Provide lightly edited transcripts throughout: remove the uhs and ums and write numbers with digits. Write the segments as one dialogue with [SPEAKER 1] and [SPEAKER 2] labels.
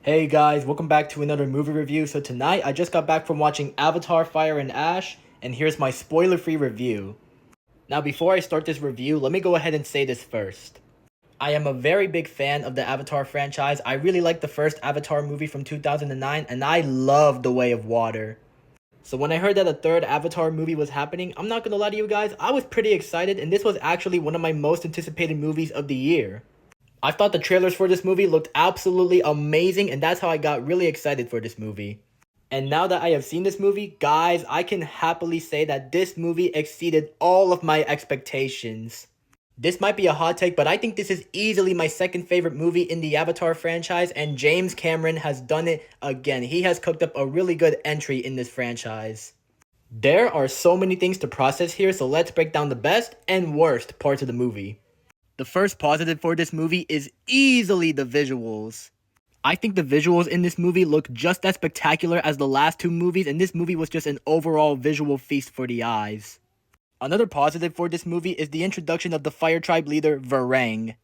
[SPEAKER 1] Hey guys, welcome back to another movie review. So tonight I just got back from watching Avatar Fire and Ash, and here's my spoiler-free review. Now before I start this review, let me go ahead and say this first. I am a very big fan of the Avatar franchise. I really like the first Avatar movie from 2009, and I love The Way of Water. So when I heard that a third Avatar movie was happening, I'm not gonna lie to you guys, I was pretty excited, and this was actually one of my most anticipated movies of the year. I thought the trailers for this movie looked absolutely amazing, and that's how I got really excited for this movie. And now that I have seen this movie, guys, I can happily say that this movie exceeded all of my expectations. This might be a hot take, but I think this is easily my second favorite movie in the Avatar franchise, and James Cameron has done it again. He has cooked up a really good entry in this franchise. There are so many things to process here, so let's break down the best and worst parts of the movie. The first positive for this movie is easily the visuals. I think the visuals in this movie look just as spectacular as the last two movies, and this movie was just an overall visual feast for the eyes. Another positive for this movie is the introduction of the Fire Tribe leader, Varang.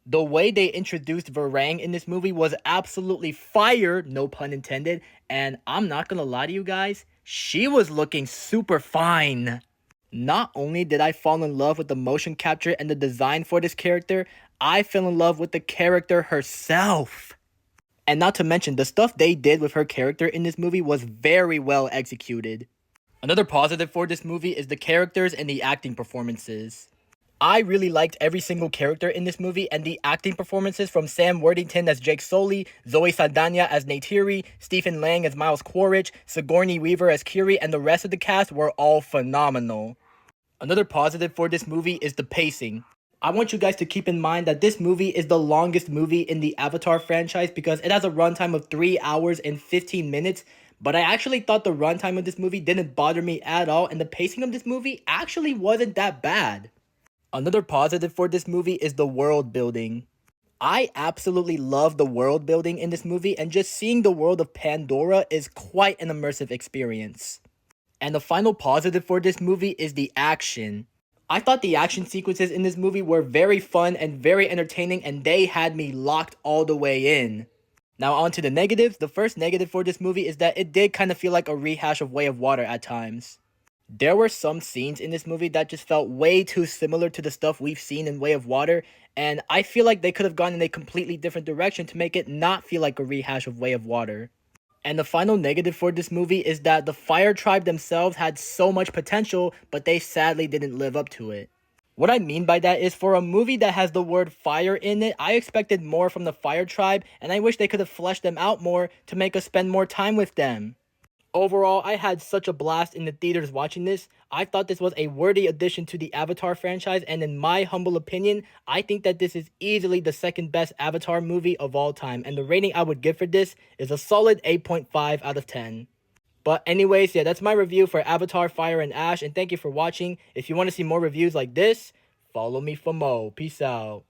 [SPEAKER 1] The way they introduced Varang in this movie was absolutely fire, no pun intended, and I'm not gonna lie to you guys, she was looking super fine. Not only did I fall in love with the motion capture and the design for this character, I fell in love with the character herself. And not to mention, the stuff they did with her character in this movie was very well executed. Another positive for this movie is the characters and the acting performances. I really liked every single character in this movie, and the acting performances from Sam Worthington as Jake Sully, Zoe Saldana as Neytiri, Stephen Lang as Miles Quaritch, Sigourney Weaver as Kiri, and the rest of the cast were all phenomenal. Another positive for this movie is the pacing. I want you guys to keep in mind that this movie is the longest movie in the Avatar franchise because it has a runtime of 3 hours and 15 minutes, but I actually thought the runtime of this movie didn't bother me at all, and the pacing of this movie actually wasn't that bad. Another positive for this movie is the world building. I absolutely love the world building in this movie, and just seeing the world of Pandora is quite an immersive experience. And the final positive for this movie is the action. I thought the action sequences in this movie were very fun and very entertaining, and they had me locked all the way in. Now on to the negatives. The first negative for this movie is that it did kind of feel like a rehash of Way of Water at times. There were some scenes in this movie that just felt way too similar to the stuff we've seen in Way of Water, and I feel like they could have gone in a completely different direction to make it not feel like a rehash of Way of Water. And the final negative for this movie is that the Fire Tribe themselves had so much potential, but they sadly didn't live up to it. What I mean by that is, for a movie that has the word fire in it, I expected more from the Fire Tribe, and I wish they could have fleshed them out more to make us spend more time with them. Overall, I had such a blast in the theaters watching this. I thought this was a worthy addition to the Avatar franchise, and in my humble opinion, I think that this is easily the second best Avatar movie of all time, and the rating I would give for this is a solid 8.5 out of 10. But anyways, yeah, that's my review for Avatar Fire and Ash, and thank you for watching. If you want to see more reviews like this, follow me for more. Peace out.